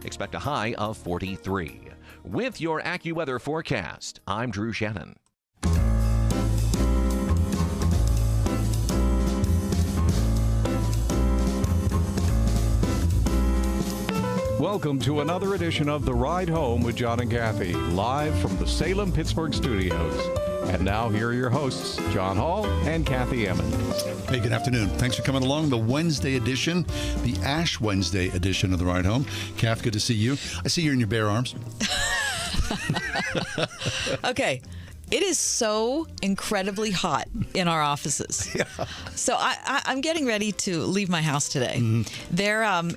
Expect a high of 43. With your AccuWeather forecast, I'm Drew Shannon. Welcome to another edition of The Ride Home with John and Kathy, live from the Salem-Pittsburgh studios. And now here are your hosts, John Hall and Kathy Emmons. Hey, good afternoon. Thanks for coming along. The Wednesday edition, the Ash Wednesday edition of The Ride Home. Kath, good to see you. I see you're in your bare arms. Okay. It is so incredibly hot in our offices. Yeah. So I'm getting ready to leave my house today. Mm-hmm. They're I'm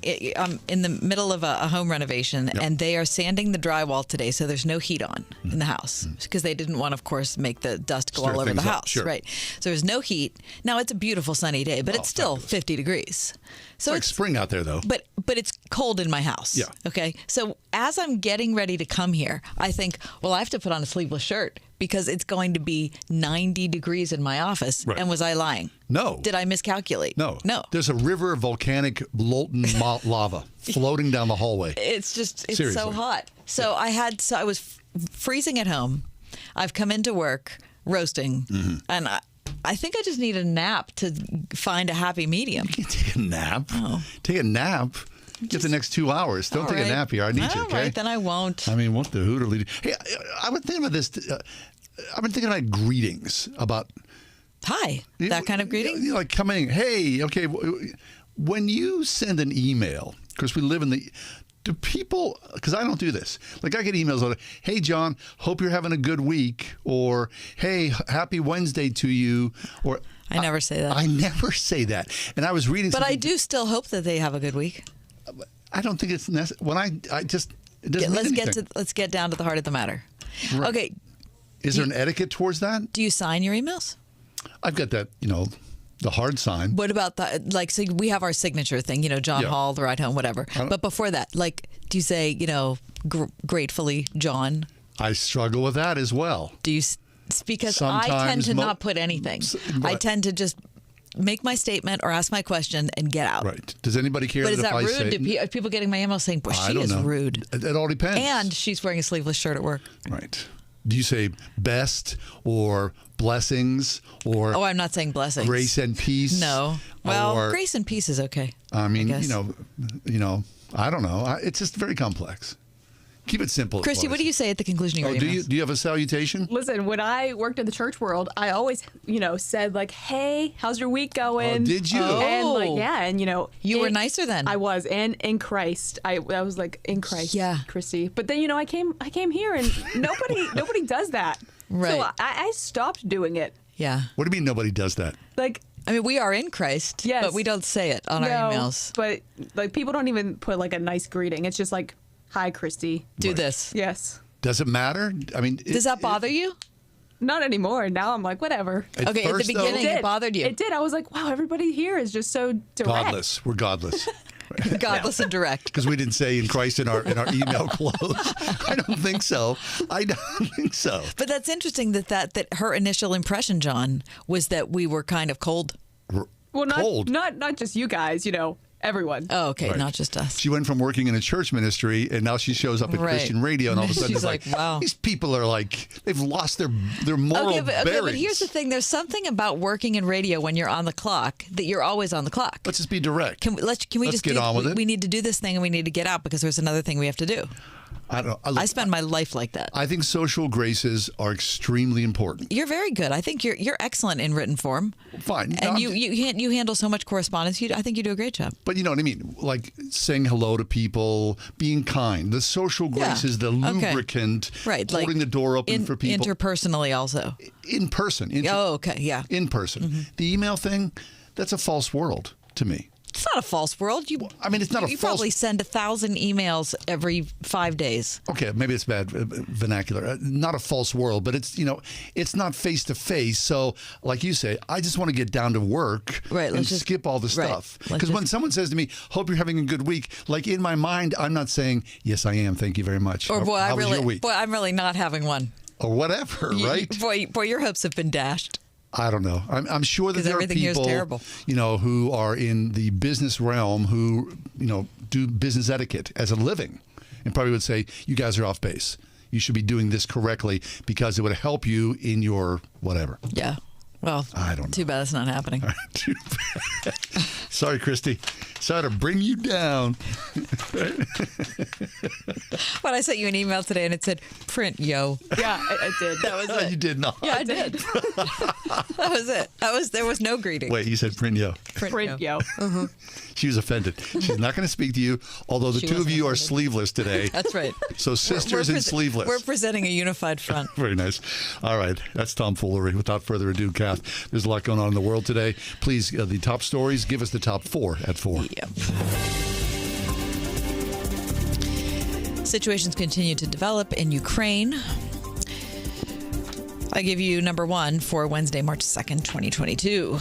in the middle of a home renovation, and they are sanding the drywall today, so there's no heat on in the house because they didn't want, of course, make the dust go all over the house. Sure. Right. So there's no heat. Now, it's a beautiful sunny day, but it's still 50 degrees. So it's like spring out there, though. But it's cold in my house. Yeah. Okay. So as I'm getting ready to come here, I think, well, I have to put on a sleeveless shirt because it's going to be 90 degrees in my office. Right. And was I lying? No. Did I miscalculate? No. No. There's a river of volcanic molten lava floating down the hallway. It's Seriously. so hot. So I was freezing at home. I've come into work roasting, and I think I just need a nap to find a happy medium. You can't take a nap. Oh. Take a nap. Get the next 2 hours. Don't take a nap here. I need you, okay? All right, then I won't. I mean, what the hooter lead? Hey, I was thinking about this. I've been thinking about greetings. About hi, that kind of greeting? Like coming, hey, okay. When you send an email, because we live in the... Do people, because I don't do this, like I get emails like, hey, John, hope you're having a good week, or hey, happy Wednesday to you, or... I never say that. I never say that. And I was reading But I do still hope that they have a good week. I don't think it's necessary. When I just... It doesn't mean anything. Let's get down to the heart of the matter. Right. Okay. Is there an etiquette towards that? Do you sign your emails? I've got that, the hard sign. What about that? Like, so we have our signature thing, John Hall, The Ride Home, whatever. But before that, like, do you say, gratefully, John? I struggle with that as well. Do you? Because I tend to not put anything. I tend to just make my statement or ask my question and get out. Right. Does anybody care? But is that if rude? Are people getting my email saying, boy, she is rude? It all depends. And she's wearing a sleeveless shirt at work. Right. Do you say best or blessings or... Oh, I'm not saying blessings. Grace and peace? No. Well, grace and peace is okay. I mean, I don't know. It's just very complex. Keep it simple. Christy, what do you say at the conclusion of your emails? Do you have a salutation? Listen, when I worked in the church world, I always, said like, hey, how's your week going? Oh, did you? And You were nicer then. I was, and in Christ. I was like, in Christ, Christy. But then, I came here and nobody does that. Right. So I stopped doing it. Yeah. What do you mean nobody does that? Like... I mean, we are in Christ, but we don't say it on our emails. But like people don't even put like a nice greeting. It's just like, hi, Christy. Do this. Yes. Does it matter? I mean, does that bother you? Not anymore. Now I'm like, whatever. At the beginning, it bothered you. It did. I was like, wow, everybody here is just so direct. Godless. We're godless. Godless and direct. Because we didn't say in Christ in our email close. I don't think so. But that's interesting that her initial impression, John, was that we were kind of cold. Well, cold. Not just you guys, everyone. Oh, okay, right. Not just us. She went from working in a church ministry, and now she shows up at Christian radio, and all of a sudden she's it's like, wow. These people are like, they've lost their moral bearings. Okay, but here's the thing. There's something about working in radio when you're on the clock that you're always on the clock. Let's just be direct. Can we just get on with it? We need to do this thing, and we need to get out because there's another thing we have to do. I don't know. I spend my life like that. I think social graces are extremely important. You're very good. I think you're excellent in written form. Fine. And you handle so much correspondence. I think you do a great job. But you know what I mean? Like saying hello to people, being kind. The social graces, the lubricant, holding the door open for people. Interpersonally also. In person. Okay, yeah. In person. Mm-hmm. The email thing, that's a false world to me. It's not a false world. It's not a false... You probably send 1,000 emails every 5 days. Okay, maybe it's bad vernacular. Not a false world, but it's, it's not face-to-face. So, like you say, I just want to get down to work and skip all the stuff. Because when someone says to me, hope you're having a good week, like in my mind, I'm not saying, yes, I am, thank you very much. Or, how was your week? Boy, I'm really not having one. Or whatever, right? Boy, your hopes have been dashed. I don't know. I'm sure that there are people, who are in the business realm who, do business etiquette as a living. and probably would say, you guys are off base. You should be doing this correctly because it would help you in your whatever. Yeah. Well, I don't know. Too bad it's not happening. Too bad. Sorry, Christy. Sorry to bring you down. But I sent you an email today and it said, print, yo. Yeah, I did. That was it. You did not. Yeah, I did. That was it. There was no greeting. Wait, you said print, yo. Print, yo. Uh-huh. She was offended. She's not going to speak to you, although the two of you are sleeveless today. That's right. So sisters and sleeveless. We're presenting a unified front. Very nice. All right. That's tomfoolery. Without further ado, Kath, there's a lot going on in the world today. Please, the top stories, give us the top 4 at 4. Yep. Situations continue to develop in Ukraine. I give you number 1 for Wednesday, March 2nd, 2022.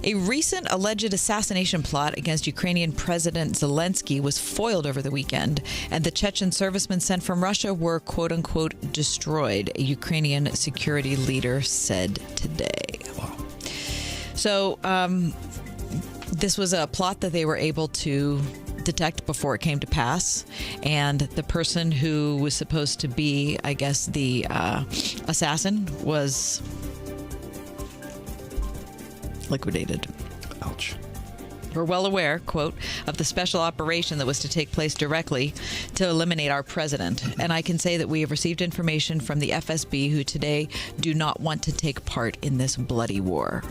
A recent alleged assassination plot against Ukrainian President Zelensky was foiled over the weekend, and the Chechen servicemen sent from Russia were, quote-unquote, destroyed, a Ukrainian security leader said today. Wow. So this was a plot that they were able to detect before it came to pass, and the person who was supposed to be, I guess, the assassin was liquidated. Ouch. We're well aware, quote, of the special operation that was to take place directly to eliminate our president. And I can say that we have received information from the FSB who today do not want to take part in this bloody war.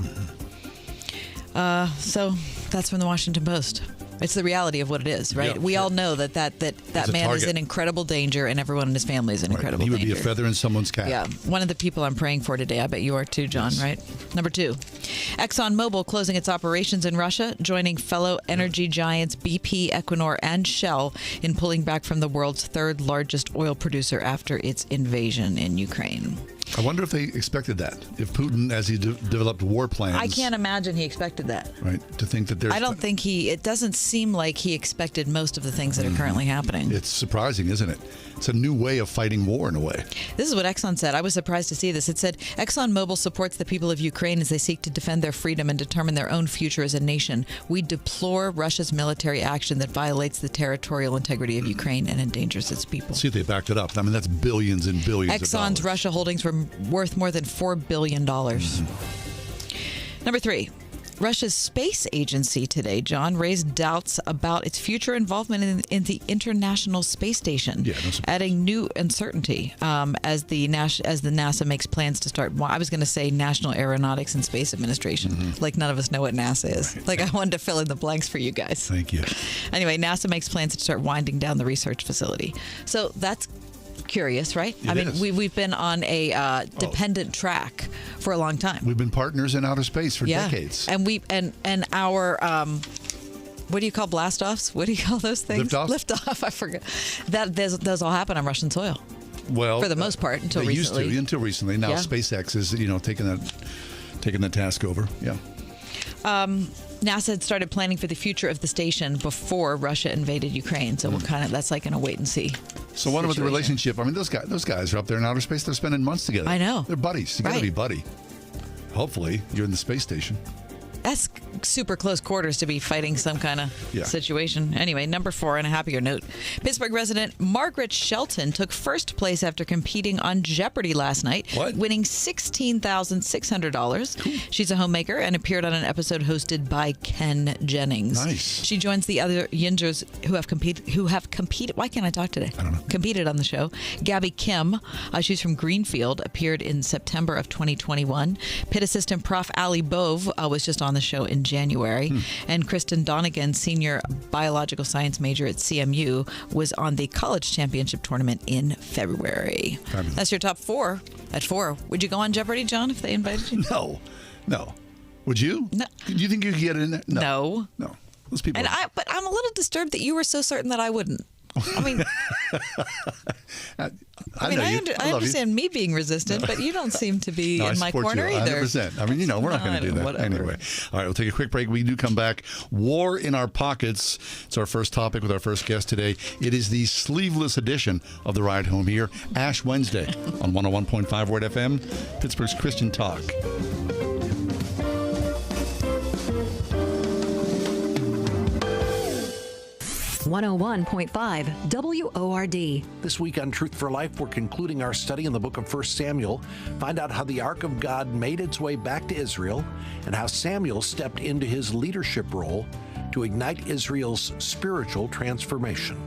So that's from the Washington Post. It's the reality of what it is, right? Yeah, we sure. all know that man is in incredible danger, and everyone in his family is in incredible danger. He would be a feather in someone's cap. Yeah. One of the people I'm praying for today. I bet you are too, John, Yes. right? Number 2, ExxonMobil closing its operations in Russia, joining fellow energy giants BP, Equinor, and Shell in pulling back from the world's 3rd largest oil producer after its invasion in Ukraine. I wonder if they expected that. If Putin, as he developed war plans. I can't imagine he expected that. Right. To think that there's. I don't think it doesn't seem like he expected most of the things that are currently happening. It's surprising, isn't it? It's a new way of fighting war in a way. This is what Exxon said. I was surprised to see this. It said, ExxonMobil supports the people of Ukraine as they seek to defend their freedom and determine their own future as a nation. We deplore Russia's military action that violates the territorial integrity of Ukraine and endangers its people. See if they backed it up. I mean, that's billions and billions of Exxon's dollars. Russia holdings were worth more than $4 billion. Number 3. Russia's space agency today, John, raised doubts about its future involvement in the International Space Station, adding new uncertainty as the NASA makes plans to start. I was going to say National Aeronautics and Space Administration, like none of us know what NASA is. Right. Like I wanted to fill in the blanks for you guys. Thank you. Anyway, NASA makes plans to start winding down the research facility. So that's curious, right? It is. We've been on a dependent track for a long time. We've been partners in outer space for decades. And and our what do you call blast-offs? What do you call those things? Lift-off? Lift-off, I forgot. Those all happen on Russian soil. Well, for the most part, until they recently. Used to, until recently. Now SpaceX is, taking the task over. Yeah. NASA had started planning for the future of the station before Russia invaded Ukraine. So that's like in a wait and see. So what about the relationship? I mean, those guys are up there in outer space. They're spending months together. I know. They're buddies. You got to be buddy. Hopefully, you're in the space station. That's super close quarters to be fighting some kind of situation. Anyway, number 4, on a happier note, Pittsburgh resident Margaret Shelton took first place after competing on Jeopardy last night, winning $16,600. Cool. She's a homemaker and appeared on an episode hosted by Ken Jennings. Nice. She joins the other Yingers who have competed. Why can't I talk today? I don't know. Competed on the show. Gabby Kim, she's from Greenfield, appeared in September of 2021. Pitt assistant Prof. Ali Bove was just on the show in January. And Kristen Donegan, senior biological science major at CMU, was on the college championship tournament in February. Fabulous. That's your top 4 at 4. Would you go on Jeopardy, John, if they invited you? No. Would you? No. Do you think you could get in there? No. Those people. But I'm a little disturbed that you were so certain that I wouldn't. I mean, I understand me being resistant, but you don't seem to be in my corner either. 100%. I mean, we're not going to do that. Whatever. Anyway. All right, we'll take a quick break. We do come back. War in our pockets. It's our first topic with our first guest today. It is the sleeveless edition of the Ride Home here, Ash Wednesday on 101.5 Word FM, Pittsburgh's Christian Talk. 101.5 WORD. This week on Truth for Life, we're concluding our study in the book of 1 Samuel. Find out how the Ark of God made its way back to Israel and how Samuel stepped into his leadership role to ignite Israel's spiritual transformation.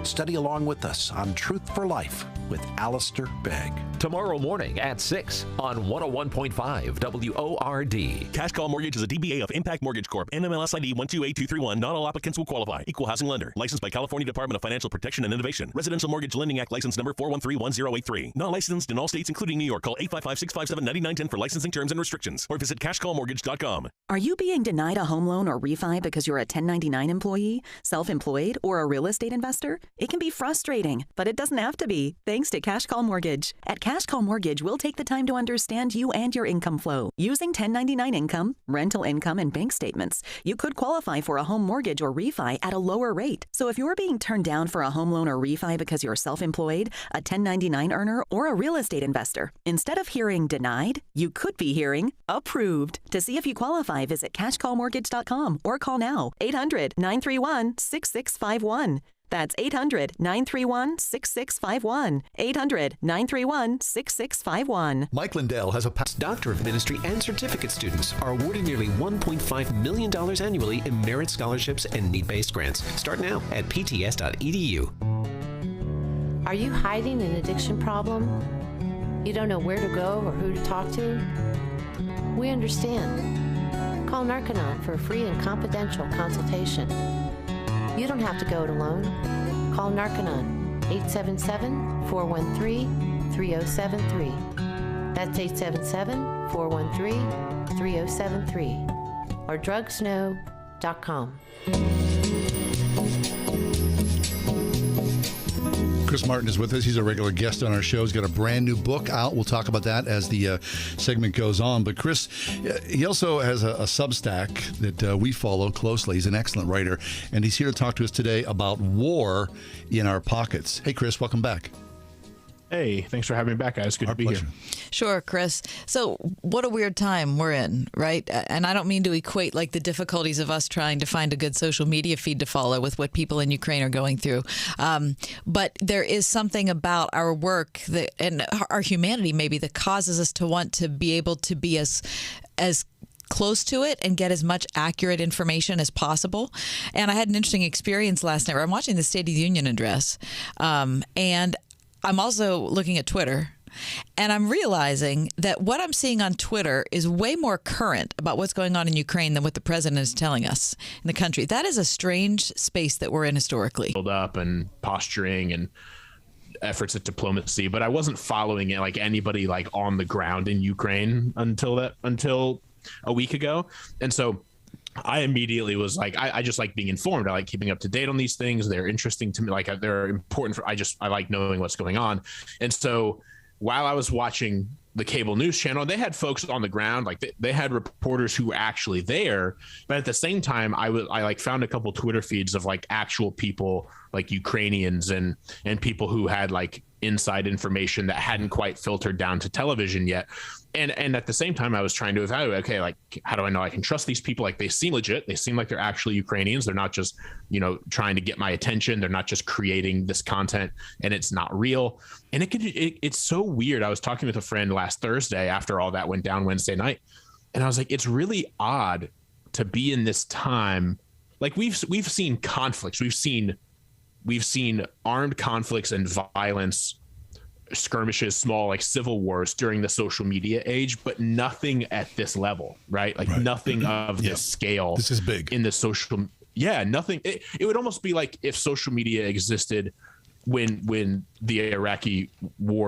Study along with us on Truth for Life with Alistair Begg. Tomorrow morning at 6 on 101.5 WORD. Cash Call Mortgage is a DBA of Impact Mortgage Corp. NMLS ID 128231. Not all applicants will qualify. Equal housing lender. Licensed by California Department of Financial Protection and Innovation. Residential Mortgage Lending Act license number 4131083. Not licensed in all states, including New York. Call 855-657-9910 for licensing terms and restrictions. Or visit cashcallmortgage.com. Are you being denied a home loan or refi because you're a 1099 employee, self-employed, or a real estate investor? It can be frustrating, but it doesn't have to be, thanks to Cash Call Mortgage. At Cash Call Mortgage, we'll take the time to understand you and your income flow. Using 1099 income, rental income, and bank statements, you could qualify for a home mortgage or refi at a lower rate. So if you're being turned down for a home loan or refi because you're self-employed, a 1099 earner, or a real estate investor, instead of hearing denied, you could be hearing approved. To see if you qualify, visit cashcallmortgage.com or call now 800-931-6651. That's 800-931-6651. 800-931-6651. Mike Lindell has a Doctor of Ministry and certificate students are awarded nearly $1.5 million annually in merit scholarships and need-based grants. Start now at pts.edu. Are you hiding an addiction problem? You don't know where to go or who to talk to? We understand. Call Narcanon for a free and confidential consultation. You don't have to go it alone. Call Narcanon, 877-413-3073. That's 877-413-3073. Or drugsno.com. Chris Martin is with us. He's a regular guest on our show. He's got a brand new book out. We'll talk about that as the segment goes on. But Chris, he also has a Substack that we follow closely. He's an excellent writer, and he's here to talk to us today about war in our pockets. Hey, Chris, welcome back. Hey, thanks for having me back, guys. Good to be here. Sure, Chris. So what a weird time we're in, right? And I don't mean to equate like the difficulties of us trying to find a good social media feed to follow with what people in Ukraine are going through. But there is something about our work that, and our humanity maybe, that causes us to want to be able to be as close to it and get as much accurate information as possible. And I had an interesting experience last night where I'm watching the State of the Union address, and I'm also looking at Twitter, and I'm realizing that what I'm seeing on Twitter is way more current about what's going on in Ukraine than what the president is telling us in the country. That is a strange space that we're in historically. Build up and posturing and efforts at diplomacy, but I wasn't following it like anybody like on the ground in Ukraine until a week ago. And so I immediately was like, I just like being informed. I like keeping up to date on these things. They're interesting to me. Like they're important I like knowing what's going on. And so while I was watching the cable news channel, they had folks on the ground, like they had reporters who were actually there. But at the same time, I like found a couple Twitter feeds of like actual people, like Ukrainians and people who had like inside information that hadn't quite filtered down to television yet. And at the same time, I was trying to evaluate, okay, like, how do I know I can trust these people? Like, they seem legit. They seem like they're actually Ukrainians. They're not just, trying to get my attention. They're not just creating this content and it's not real. And it's so weird. I was talking with a friend last Thursday after all that went down Wednesday night. And I was like, it's really odd to be in this time. Like we've seen conflicts. We've seen armed conflicts and violence, skirmishes, small like civil wars during the social media age, but nothing at this level, right? Like nothing of this scale. This is big in the social. Yeah, nothing. It would almost be like if social media existed when the Iraqi war